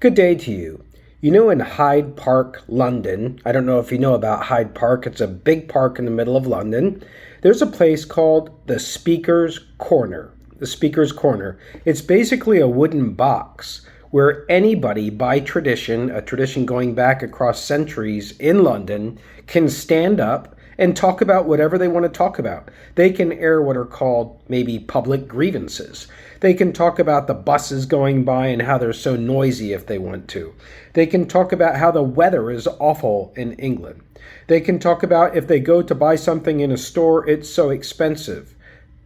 Good day to you. You know, in Hyde Park, London, I don't know if you know about Hyde Park, it's a big park in the middle of London. There's a place called the Speaker's Corner. The Speaker's Corner. It's basically a wooden box where anybody, by tradition, a tradition going back across centuries in London, can stand up and talk about whatever they want to talk about. They can air what are called maybe public grievances. They can talk about the buses going by and how they're so noisy if they want to. They can talk about how the weather is awful in England. They can talk about if they go to buy something in a store, it's so expensive.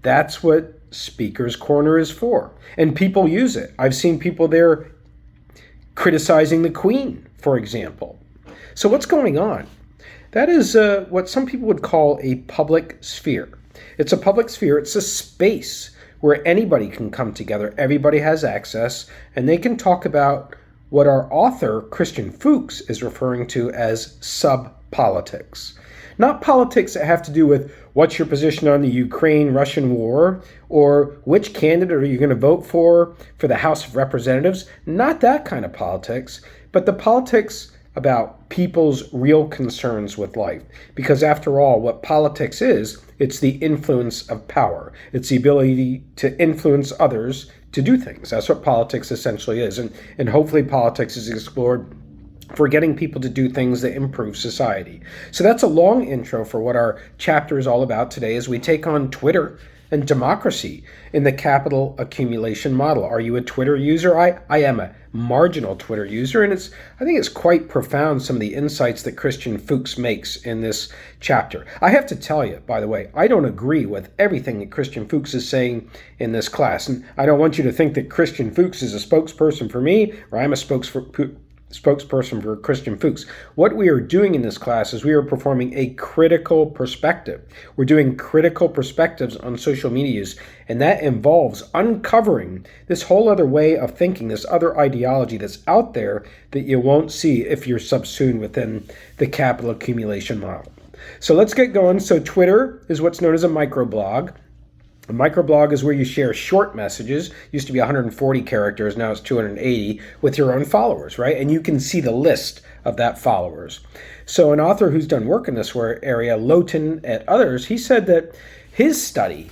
That's what Speaker's Corner is for. And people use it. I've seen people there criticizing the Queen, for example. So what's going on? That is what some people would call a public sphere. It's a public sphere. It's a space where anybody can come together. Everybody has access, and they can talk about what our author, Christian Fuchs, is referring to as subpolitics. Not politics that have to do with what's your position on the Ukraine-Russian war, or which candidate are you going to vote for the House of Representatives. Not that kind of politics, but the politics about people's real concerns with life. Because after all, what politics is, it's the influence of power. It's the ability to influence others to do things. That's what politics essentially is. And hopefully politics is explored for getting people to do things that improve society. So that's a long intro for what our chapter is all about today as we take on Twitter and democracy in the capital accumulation model. Are you a Twitter user? I am a marginal Twitter user, and I think it's quite profound, some of the insights that Christian Fuchs makes in this chapter. I have to tell you, by the way, I don't agree with everything that Christian Fuchs is saying in this class, and I don't want you to think that Christian Fuchs is a spokesperson for me, or I'm a spokesperson for Christian Fuchs. What we are doing in this class is we are performing a critical perspective. We're doing critical perspectives on social media use, and that involves uncovering this whole other way of thinking, this other ideology that's out there that you won't see if you're subsumed within the capital accumulation model. So let's get going. So Twitter is what's known as a microblog. A microblog is where you share short messages. Used to be 140 characters, now it's 280, with your own followers, right? And you can see the list of that followers. So an author who's done work in this area, Lowton et others, he said that his study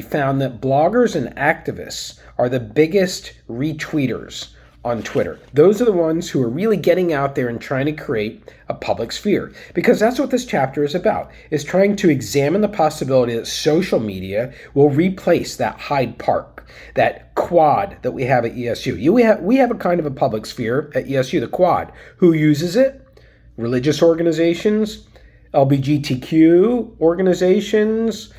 found that bloggers and activists are the biggest retweeters on Twitter. Those are the ones who are really getting out there and trying to create a public sphere, because that's what this chapter is about, is trying to examine the possibility that social media will replace that Hyde Park, that quad that we have at ESU. We have a kind of a public sphere at ESU, the quad. Who uses it? Religious organizations, LGBTQ organizations.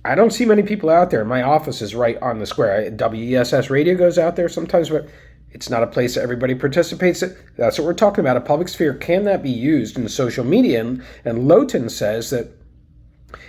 I don't see many people out there. My office is right on the square. WESS radio goes out there sometimes, but it's not a place that everybody participates in. That's what we're talking about, a public sphere. Can that be used in social media? And Lowton says that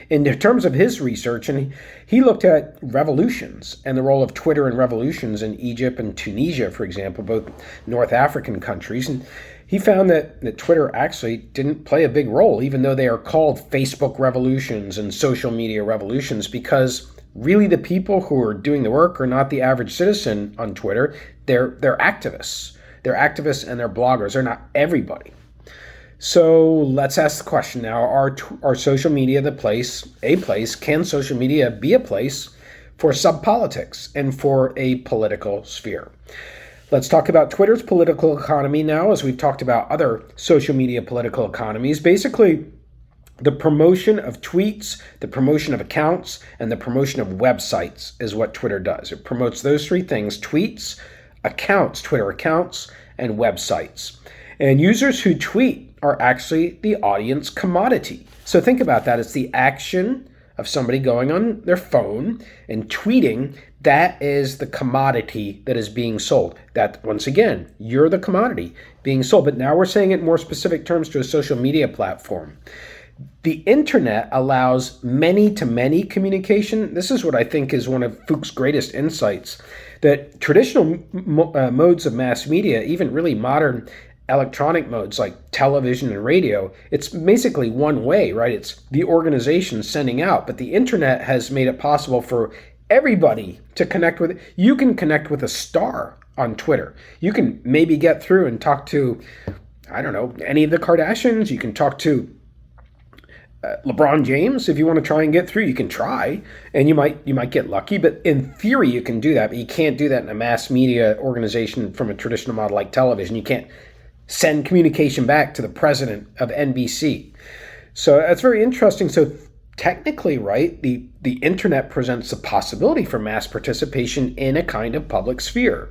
in terms of his research, and he looked at revolutions and the role of Twitter in revolutions in Egypt and Tunisia, for example, both North African countries, and he found that Twitter actually didn't play a big role, even though they are called Facebook revolutions and social media revolutions, because really the people who are doing the work are not the average citizen on Twitter. They're activists. They're activists and they're bloggers. They're not everybody. So let's ask the question now, are social media a place? Can social media be a place for subpolitics and for a political sphere? Let's talk about Twitter's political economy now, as we've talked about other social media political economies. Basically, the promotion of tweets, the promotion of accounts, and the promotion of websites is what Twitter does. It promotes those three things: tweets, accounts, Twitter accounts, and websites. And users who tweet are actually the audience commodity. So think about that. It's the action of somebody going on their phone and tweeting. That is the commodity that is being sold. That, once again, you're the commodity being sold. But now we're saying it in more specific terms to a social media platform. The internet allows many-to-many communication. This is what I think is one of Fuchs' greatest insights, that traditional modes of mass media, even really modern electronic modes like television and radio, it's basically one way, right? It's the organization sending out. But the internet has made it possible for everybody to connect with. You can connect with a star on Twitter. You can maybe get through and talk to, I don't know, any of the Kardashians. You can talk to LeBron James. If you want to try and get through, you can try, and you might get lucky. But in theory, you can do that. But you can't do that in a mass media organization from a traditional model like television. You can't send communication back to the president of NBC. So that's very interesting. So technically, right, the internet presents the possibility for mass participation in a kind of public sphere.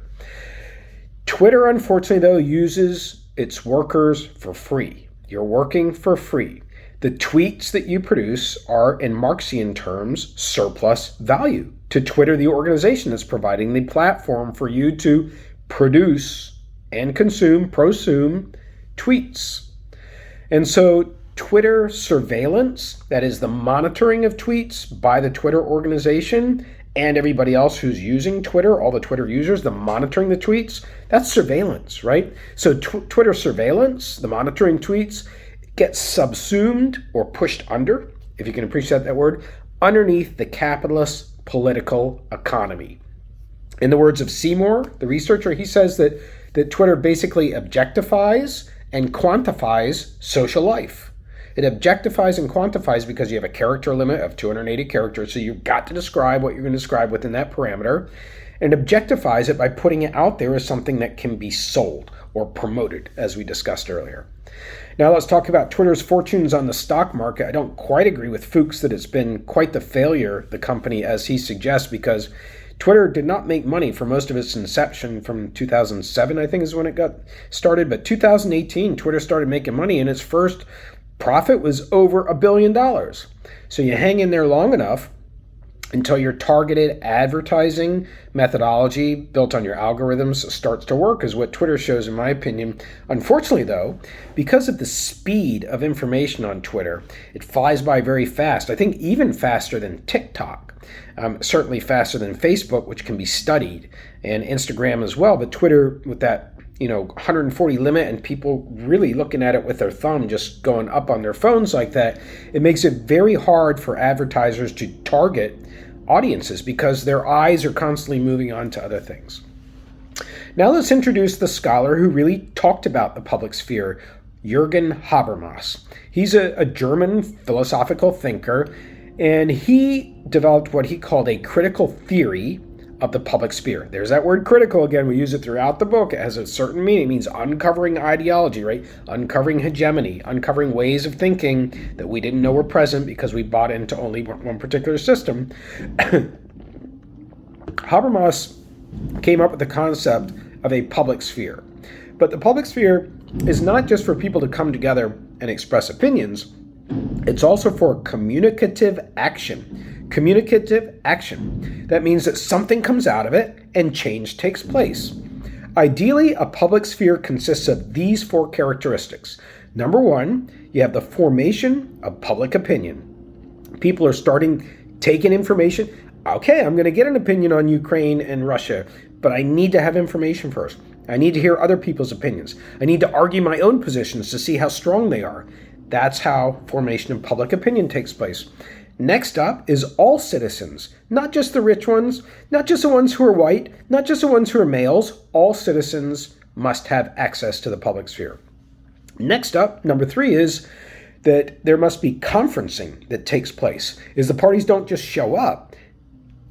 Twitter, unfortunately, though, uses its workers for free. You're working for free. The tweets that you produce are, in Marxian terms, surplus value to Twitter, the organization that's providing the platform for you to produce and prosume tweets. And so Twitter surveillance, that is the monitoring of tweets by the Twitter organization and everybody else who's using Twitter, all the Twitter users, the monitoring the tweets, that's surveillance, right? So Twitter surveillance, the monitoring tweets, gets subsumed or pushed under, if you can appreciate that word, underneath the capitalist political economy. In the words of Seymour, the researcher, he says that Twitter basically objectifies and quantifies social life. It objectifies and quantifies because you have a character limit of 280 characters, so you've got to describe what you're going to describe within that parameter, and objectifies it by putting it out there as something that can be sold or promoted, as we discussed earlier. Now let's talk about Twitter's fortunes on the stock market. I don't quite agree with Fuchs that it's been quite the failure, the company, as he suggests, because Twitter did not make money for most of its inception from 2007, I think is when it got started. But 2018, Twitter started making money, and its first profit was over $1 billion. So you hang in there long enough until your targeted advertising methodology built on your algorithms starts to work, is what Twitter shows, in my opinion. Unfortunately, though, because of the speed of information on Twitter, it flies by very fast. I think even faster than TikTok, certainly faster than Facebook, which can be studied, and Instagram as well. But Twitter, with that 140 limit and people really looking at it with their thumb just going up on their phones like that, it makes it very hard for advertisers to target audiences because their eyes are constantly moving on to other things. Now let's introduce the scholar who really talked about the public sphere, Jürgen Habermas. He's a German philosophical thinker, and he developed what he called a critical theory of the public sphere. There's that word critical again. We use it throughout the book. It has a certain meaning. It means uncovering ideology, right? Uncovering hegemony, uncovering ways of thinking that we didn't know were present because we bought into only one particular system. Habermas came up with the concept of a public sphere. But the public sphere is not just for people to come together and express opinions. It's also for communicative action. Communicative action. That means that something comes out of it and change takes place. Ideally, a public sphere consists of these four characteristics. Number one, you have the formation of public opinion. People are taking information. Okay, I'm going to get an opinion on Ukraine and Russia, but I need to have information first. I need to hear other people's opinions. I need to argue my own positions to see how strong they are. That's how formation of public opinion takes place. Next up is all citizens, not just the rich ones, not just the ones who are white, not just the ones who are males. All citizens must have access to the public sphere. Next up, number three, is that there must be conferencing that takes place. Is the parties don't just show up,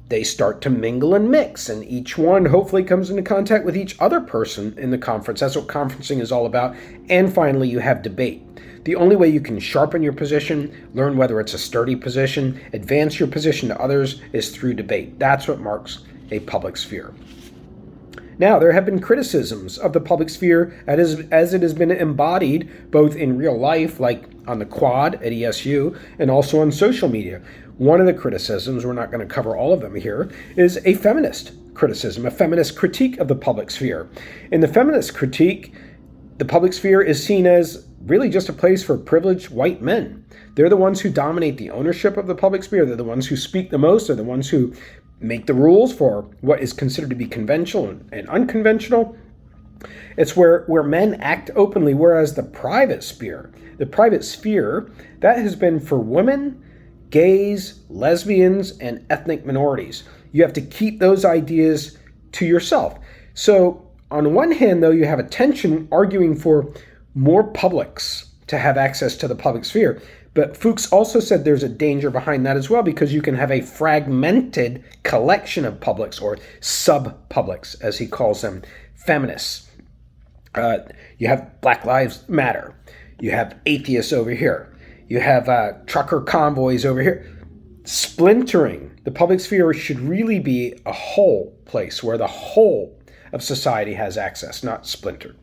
they start to mingle and mix, and each one hopefully comes into contact with each other person in the conference. That's what conferencing is all about. And finally, you have debate. The only way you can sharpen your position, learn whether it's a sturdy position, advance your position to others, is through debate. That's what marks a public sphere. Now, there have been criticisms of the public sphere as it has been embodied both in real life, like on the quad at ESU, and also on social media. One of the criticisms, we're not going to cover all of them here, is a feminist criticism, a feminist critique of the public sphere. In the feminist critique, the public sphere is seen as really just a place for privileged white men. They're the ones who dominate the ownership of the public sphere. They're the ones who speak the most. They're the ones who make the rules for what is considered to be conventional and unconventional. It's where men act openly, whereas the private sphere, that has been for women, gays, lesbians, and ethnic minorities. you have to keep those ideas to yourself. So on one hand, though, you have a tension arguing for more publics to have access to the public sphere. But Fuchs also said there's a danger behind that as well, because you can have a fragmented collection of publics, or sub-publics, as he calls them, feminists. You have Black Lives Matter. You have atheists over here. You have trucker convoys over here. Splintering the public sphere should really be a whole place where the whole of society has access, not splintered.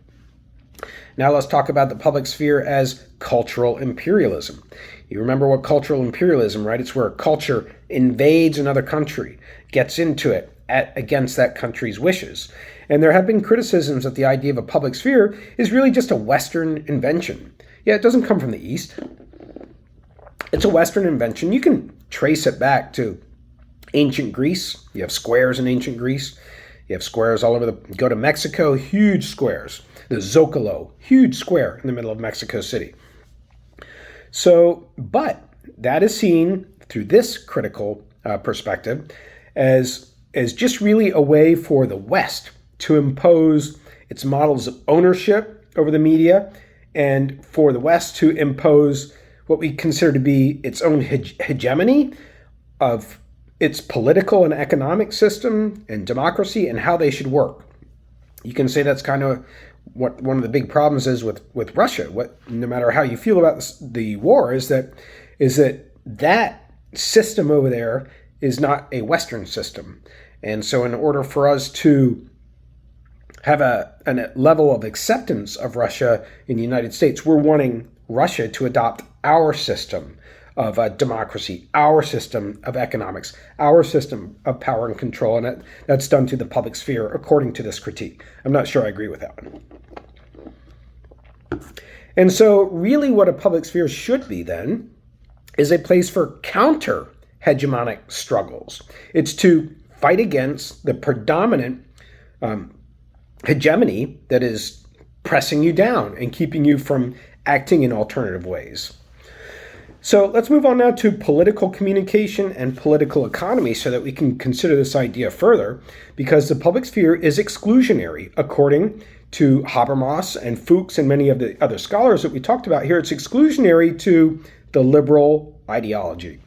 Now let's talk about the public sphere as cultural imperialism. You remember what cultural imperialism, right? It's where a culture invades another country, gets into it against that country's wishes. And there have been criticisms that the idea of a public sphere is really just a Western invention. Yeah, it doesn't come from the East. It's a Western invention. You can trace it back to ancient Greece. You have squares in ancient Greece. You have squares all over go to Mexico, huge squares. The Zocalo, huge square in the middle of Mexico City. So, but that is seen through this critical perspective as just really a way for the West to impose its models of ownership over the media, and for the West to impose what we consider to be its own hegemony of its political and economic system and democracy and how they should work. You can say that's kind of what one of the big problems is with Russia. No matter how you feel about the war, is that system over there is not a Western system. And so in order for us to have a level of acceptance of Russia in the United States, we're wanting Russia to adopt our system of democracy, our system of economics, our system of power and control, and that's done through the public sphere, according to this critique. I'm not sure I agree with that one. And so really what a public sphere should be then is a place for counter-hegemonic struggles. It's to fight against the predominant hegemony that is pressing you down and keeping you from acting in alternative ways. So let's move on now to political communication and political economy so that we can consider this idea further, because the public sphere is exclusionary. According to Habermas and Fuchs and many of the other scholars that we talked about here, it's exclusionary to the liberal ideology.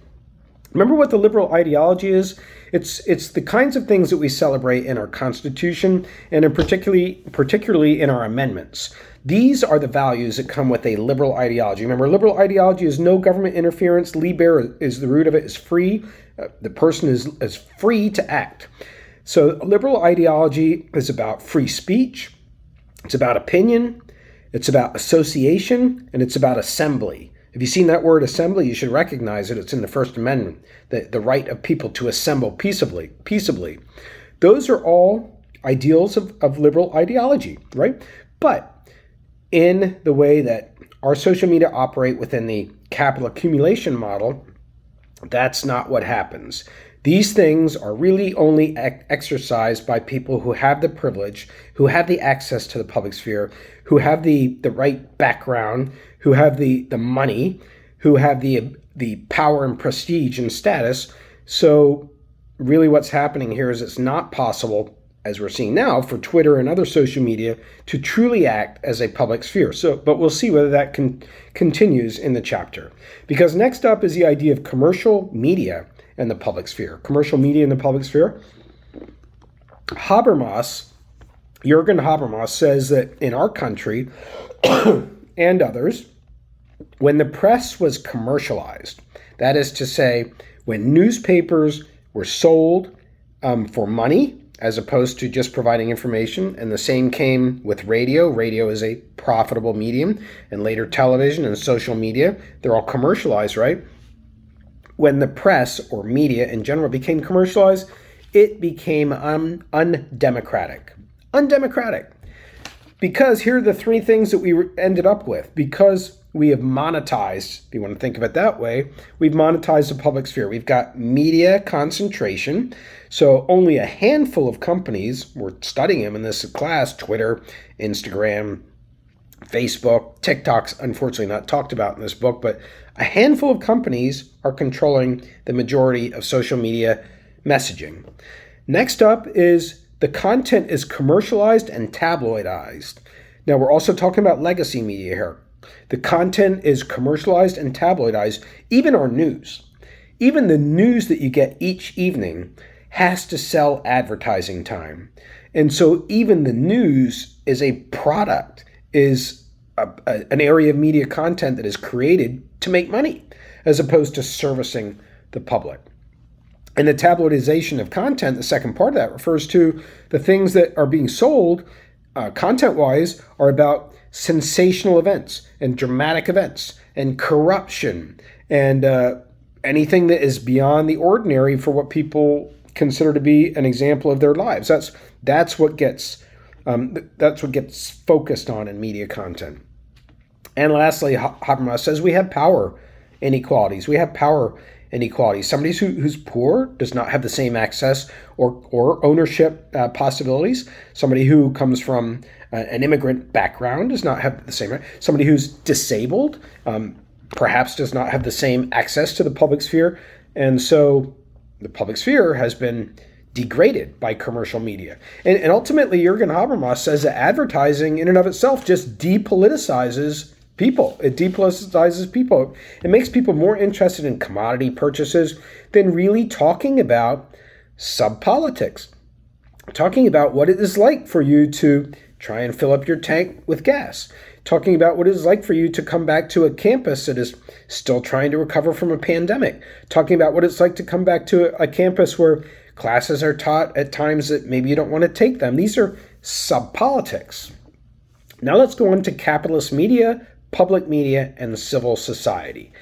Remember what the liberal ideology is? It's the kinds of things that we celebrate in our Constitution and particularly in our amendments. These are the values that come with a liberal ideology. Remember, liberal ideology is no government interference. Liber is the root of it, is free. The person is free to act. So liberal ideology is about free speech. It's about opinion. It's about association. And it's about assembly. If you've seen that word assembly, you should recognize it. It's in the First Amendment, the right of people to assemble peaceably. Those are all ideals of liberal ideology, right? But in the way that our social media operate within the capital accumulation model, that's not what happens. These things are really only exercised by people who have the privilege, who have the access to the public sphere, who have the right background, who have the money, who have the power and prestige and status. So really what's happening here is it's not possible, as we're seeing now, for Twitter and other social media to truly act as a public sphere. But we'll see whether that continues in the chapter. Because next up is the idea of commercial media and the public sphere. Commercial media in the public sphere. Jürgen Habermas says that in our country and others, when the press was commercialized, that is to say, when newspapers were sold for money, as opposed to just providing information, and the same came with radio. Radio is a profitable medium, and later television and social media, they're all commercialized, right? When the press or media in general became commercialized, it became undemocratic. Undemocratic. Because here are the three things that we ended up with. Because we have monetized, if you want to think of it that way, we've monetized the public sphere. We've got media concentration. So only a handful of companies, we're studying them in this class, Twitter, Instagram, Facebook, TikTok's unfortunately not talked about in this book, but a handful of companies are controlling the majority of social media messaging. Next up is the content is commercialized and tabloidized. Now, we're also talking about legacy media here. The content is commercialized and tabloidized, even our news. Even the news that you get each evening has to sell advertising time. And so even the news is a product, is an area of media content that is created to make money, as opposed to servicing the public. And the tabloidization of content, the second part of that, refers to the things that are being sold content-wise are about sensational events and dramatic events and corruption and anything that is beyond the ordinary for what people consider to be an example of their lives. That's what gets focused on in media content. And lastly, Habermas says we have power inequalities. We have power inequalities. Somebody who's poor does not have the same access or ownership possibilities. Somebody who comes from an immigrant background does not have the same. Somebody who's disabled perhaps does not have the same access to the public sphere. And so the public sphere has been degraded by commercial media. And ultimately, Jürgen Habermas says that advertising in and of itself just depoliticizes people. It depoliticizes people. It makes people more interested in commodity purchases than really talking about subpolitics, talking about what it is like for you to try and fill up your tank with gas, talking about what it is like for you to come back to a campus that is still trying to recover from a pandemic, talking about what it's like to come back to a campus where classes are taught at times that maybe you don't want to take them. These are subpolitics. Now let's go on to capitalist media, public media, and civil society.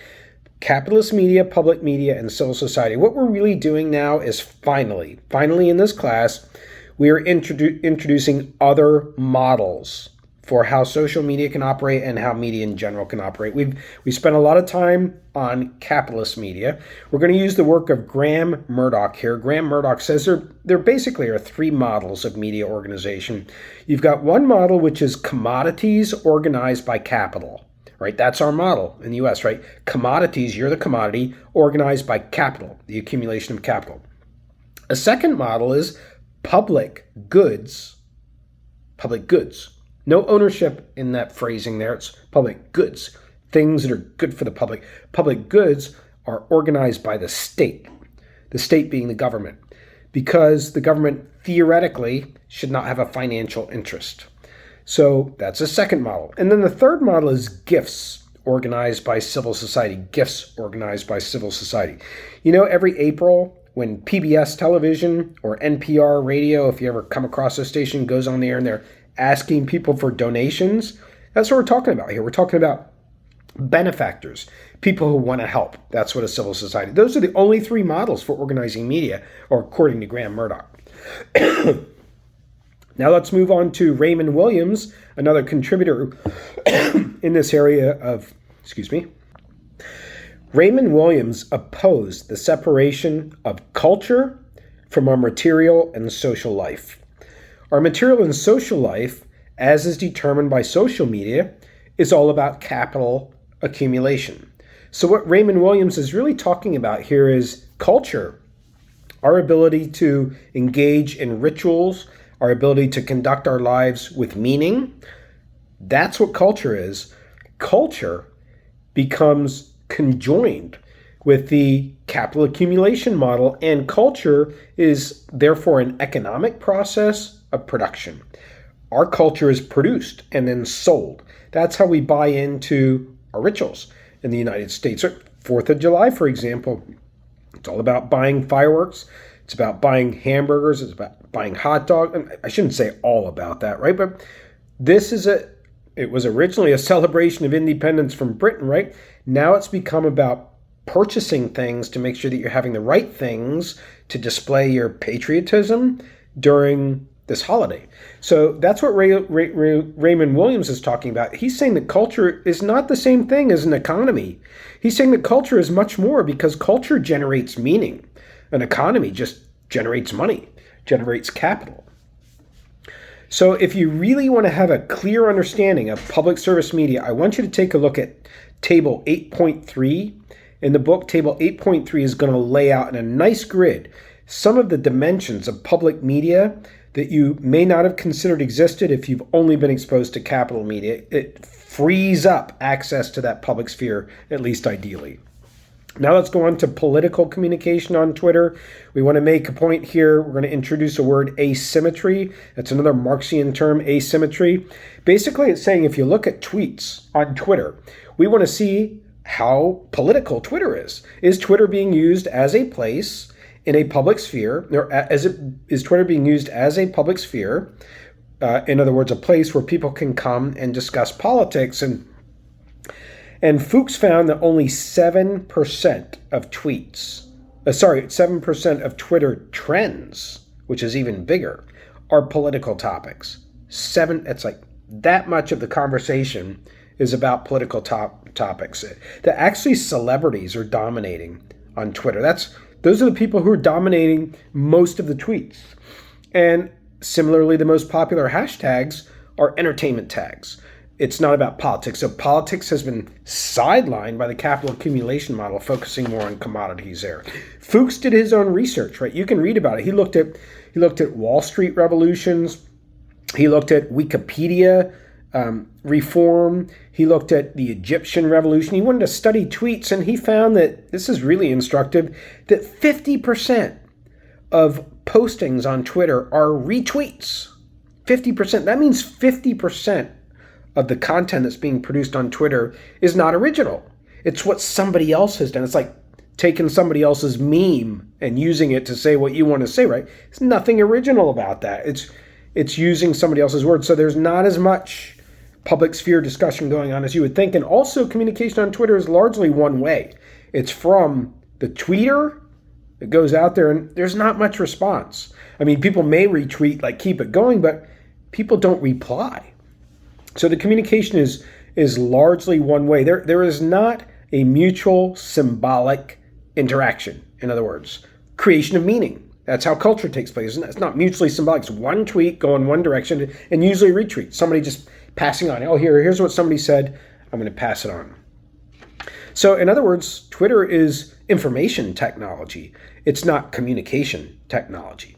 Capitalist media, public media, and civil society. What we're really doing now is finally in this class, we are introducing other models for how social media can operate and how media in general can operate. We spent a lot of time on capitalist media. We're going to use the work of Graham Murdoch here. Graham Murdoch says there basically are three models of media organization. You've got one model, which is commodities organized by capital, right? That's our model in the US, right? Commodities, you're the commodity, organized by capital, the accumulation of capital. A second model is public goods. No ownership in that phrasing there. It's public goods, things that are good for the public. Public goods are organized by the state being the government, because the government theoretically should not have a financial interest. So that's a second model. And then the third model is gifts organized by civil society. Gifts organized by civil society. You know, every April when PBS television or NPR radio, if you ever come across a station, goes on the air and they're asking people for donations, that's what we're talking about here. We're talking about benefactors, people who want to help. That's what a civil society. Those are the only three models for organizing media, or according to Graham Murdoch. Now let's move on to Raymond Williams, another contributor in this area of, Raymond Williams opposed the separation of culture from our material and social life. Our material and social life, as is determined by social media, is all about capital accumulation. So what Raymond Williams is really talking about here is culture, our ability to engage in rituals, our ability to conduct our lives with meaning. That's what culture is. Culture becomes conjoined with the capital accumulation model, and culture is therefore an economic process of production. Our culture is produced and then sold. That's how we buy into our rituals in the United States. 4th of July, for example, it's all about buying fireworks. It's about buying hamburgers. It's about buying hot dogs. I shouldn't say all about that, right? But it was originally a celebration of independence from Britain, right? Now it's become about purchasing things to make sure that you're having the right things to display your patriotism during this holiday. So that's what Raymond Williams is talking about. He's saying that culture is not the same thing as an economy. He's saying that culture is much more, because culture generates meaning. An economy just generates money, generates capital. So if you really want to have a clear understanding of public service media, I want you to take a look at Table 8.3. In the book, Table 8.3 is going to lay out in a nice grid some of the dimensions of public media that you may not have considered existed if you've only been exposed to capital media. It frees up access to that public sphere, at least ideally. Now let's go on to political communication on Twitter. We want to make a point here. We're going to introduce a word, asymmetry. That's another Marxian term, asymmetry. Basically, it's saying if you look at tweets on Twitter, we want to see how political Twitter is. Is Twitter being used as a place in a public sphere, or is Twitter being used as a public sphere? In other words, a place where people can come and discuss politics. And Fuchs found that only 7% of 7% of Twitter trends, which is even bigger, are political topics. It's like that much of the conversation is about political topics. That actually celebrities are dominating on Twitter. Those are the people who are dominating most of the tweets. And similarly, the most popular hashtags are entertainment tags. It's not about politics. So politics has been sidelined by the capital accumulation model, focusing more on commodities there. Fuchs did his own research, right? You can read about it. He looked at Wall Street revolutions. He looked at Wikipedia reform. He looked at the Egyptian revolution. He wanted to study tweets, and he found that, this is really instructive, that 50% of postings on Twitter are retweets. 50%. That means 50% of the content that's being produced on Twitter is not original. It's what somebody else has done. It's like taking somebody else's meme and using it to say what you want to say, right? There's nothing original about that. It's using somebody else's words. So there's not as much public sphere discussion going on as you would think. And also, communication on Twitter is largely one way. It's from the tweeter. It goes out there and there's not much response. I mean, people may retweet, like keep it going, but people don't reply. So the communication is largely one way. There is not a mutual symbolic interaction. In other words, creation of meaning. That's how culture takes place. It's not mutually symbolic. It's one tweet going one direction and usually retweet. Somebody just passing on. Oh, here's what somebody said. I'm going to pass it on. So in other words, Twitter is information technology. It's not communication technology.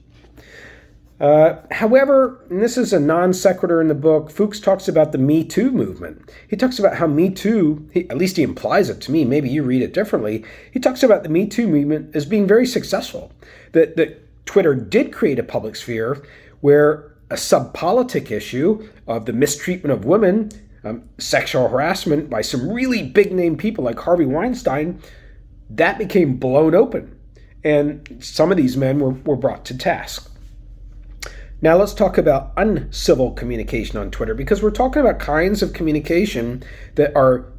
However, and this is a non sequitur in the book, Fuchs talks about the Me Too movement. He talks about how Me Too, at least he implies it to me, maybe you read it differently. He talks about the Me Too movement as being very successful. That Twitter did create a public sphere where a subpolitic issue of the mistreatment of women, sexual harassment by some really big name people like Harvey Weinstein, that became blown open. And some of these men were brought to task. Now let's talk about uncivil communication on Twitter, because we're talking about kinds of communication that are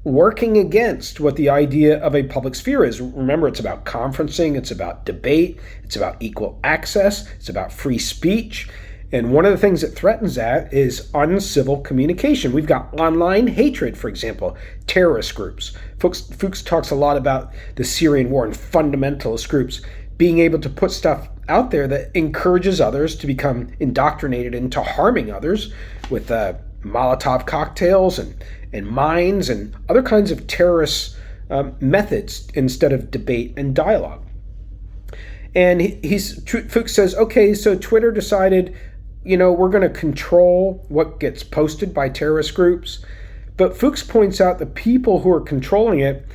working against what the idea of a public sphere is. Remember, it's about conferencing, it's about debate, it's about equal access, it's about free speech. And one of the things that threatens that is uncivil communication. We've got online hatred, for example, terrorist groups. Fuchs talks a lot about the Syrian war and fundamentalist groups being able to put stuff out there that encourages others to become indoctrinated into harming others with Molotov cocktails and mines and other kinds of terrorist methods instead of debate and dialogue. And Fuchs says, okay, so Twitter decided, we're going to control what gets posted by terrorist groups. But Fuchs points out the people who are controlling it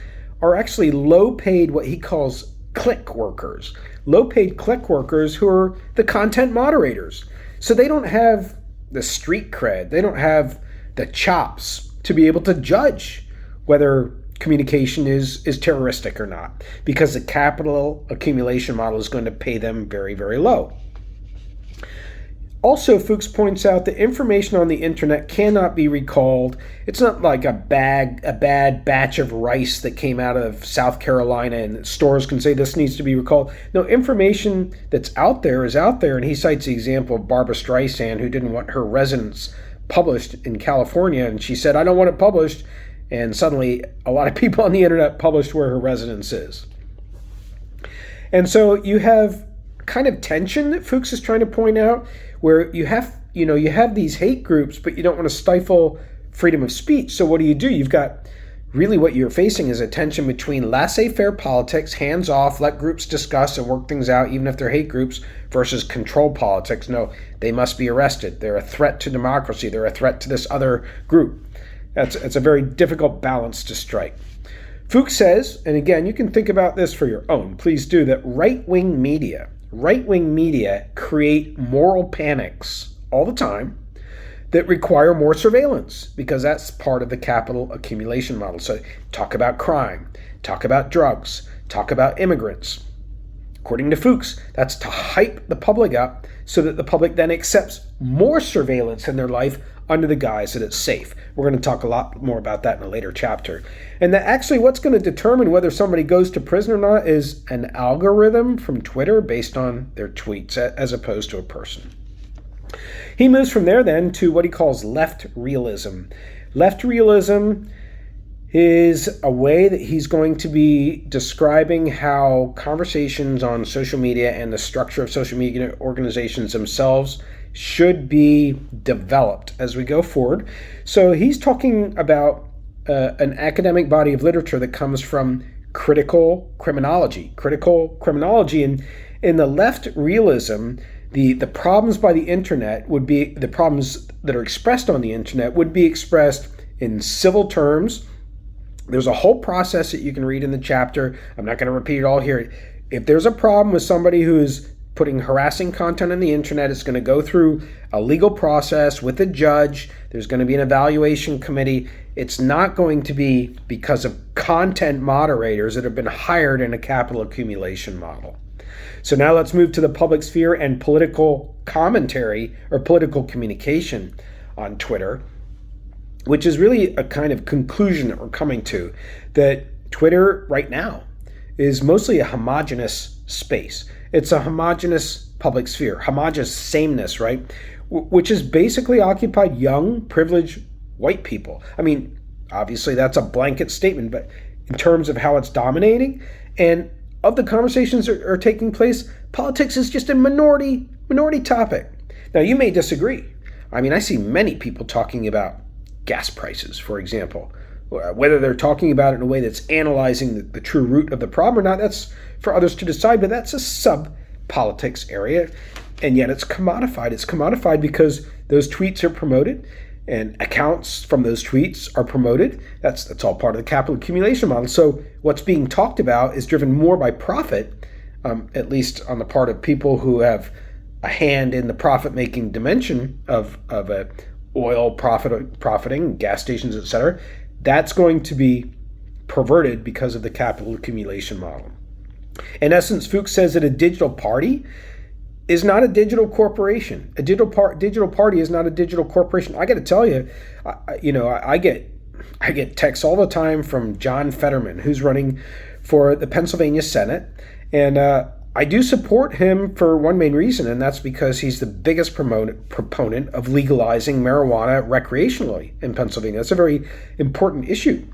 are actually low-paid, what he calls click workers. Low-paid click workers who are the content moderators. So they don't have the street cred. They don't have the chops to be able to judge whether communication is terroristic or not, because the capital accumulation model is going to pay them very, very low. Also, Fuchs points out that information on the internet cannot be recalled. It's not like a bad batch of rice that came out of South Carolina and stores can say this needs to be recalled. No, information that's out there is out there, and he cites the example of Barbra Streisand, who didn't want her residence published in California, and she said, I don't want it published, and suddenly a lot of people on the internet published where her residence is. And so you have kind of tension that Fuchs is trying to point out, where you have these hate groups, but you don't want to stifle freedom of speech. So what do? You've got really what you're facing is a tension between laissez-faire politics, hands-off, let groups discuss and work things out even if they're hate groups, versus control politics. No, they must be arrested. They're a threat to democracy. They're a threat to this other group. It's a very difficult balance to strike. Fuchs says, and again, you can think about this for your own, please do, that right-wing media create moral panics all the time that require more surveillance, because that's part of the capital accumulation model. So talk about crime, talk about drugs, talk about immigrants. According to Fuchs, that's to hype the public up so that the public then accepts more surveillance in their life under the guise that it's safe. We're going to talk a lot more about that in a later chapter. And that actually what's going to determine whether somebody goes to prison or not is an algorithm from Twitter based on their tweets as opposed to a person. He moves from there then to what he calls left realism. Left realism is a way that he's going to be describing how conversations on social media and the structure of social media organizations themselves should be developed as we go forward. So he's talking about an academic body of literature that comes from critical criminology. And in the left realism, the problems by the internet would be, the problems that are expressed on the internet would be expressed in civil terms. There's a whole process that you can read in the chapter. I'm not going to repeat it all here. If there's a problem with somebody who's putting harassing content on the internet, it's going to go through a legal process with a judge. There's going to be an evaluation committee. It's not going to be because of content moderators that have been hired in a capital accumulation model. So now let's move to the public sphere and political commentary or political communication on Twitter, which is really a kind of conclusion that we're coming to, that Twitter right now is mostly a homogenous space. It's a homogenous public sphere, homogenous sameness, right? Which is basically occupied young, privileged white people. I mean, obviously that's a blanket statement, but in terms of how it's dominating and of the conversations that are taking place, politics is just a minority topic. Now, you may disagree. I mean, I see many people talking about gas prices, for example. Whether they're talking about it in a way that's analyzing the true root of the problem or not, that's for others to decide, but that's a sub-politics area, and yet it's commodified. It's commodified because those tweets are promoted, and accounts from those tweets are promoted. That's all part of the capital accumulation model. So what's being talked about is driven more by profit, at least on the part of people who have a hand in the profit-making dimension of oil profiting, gas stations, etc. That's going to be perverted because of the capital accumulation model. In essence, Fuchs says that a digital party is not a digital corporation. A digital party is not a digital corporation. I got to tell you, I get texts all the time from John Fetterman, who's running for the Pennsylvania Senate, and I do support him for one main reason, and that's because he's the biggest proponent of legalizing marijuana recreationally in Pennsylvania. That's a very important issue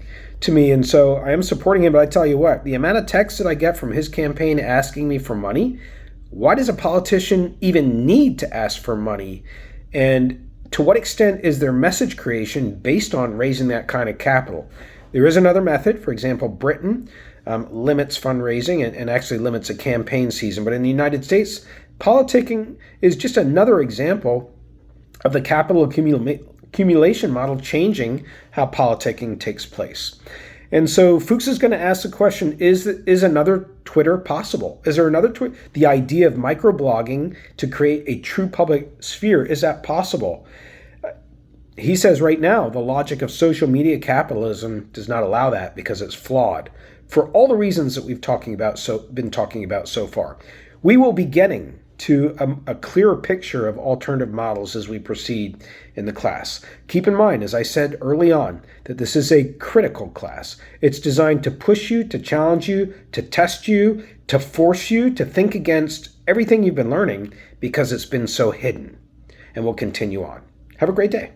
to me, and so I am supporting him. But I tell you what, the amount of texts that I get from his campaign asking me for money, why does a politician even need to ask for money? And to what extent is their message creation based on raising that kind of capital? There is another method. For example, Britain limits fundraising and actually limits a campaign season. But in the United States, politicking is just another example of the capital accumulation model changing how politicking takes place. And so Fuchs is going to ask the question, is another Twitter possible? Is there another Twitter? The idea of microblogging to create a true public sphere, is that possible? He says right now, the logic of social media capitalism does not allow that because it's flawed for all the reasons that we've been talking about so far. We will be getting to a clearer picture of alternative models as we proceed in the class. Keep in mind, as I said early on, that this is a critical class. It's designed to push you, to challenge you, to test you, to force you to think against everything you've been learning because it's been so hidden. And we'll continue on. Have a great day.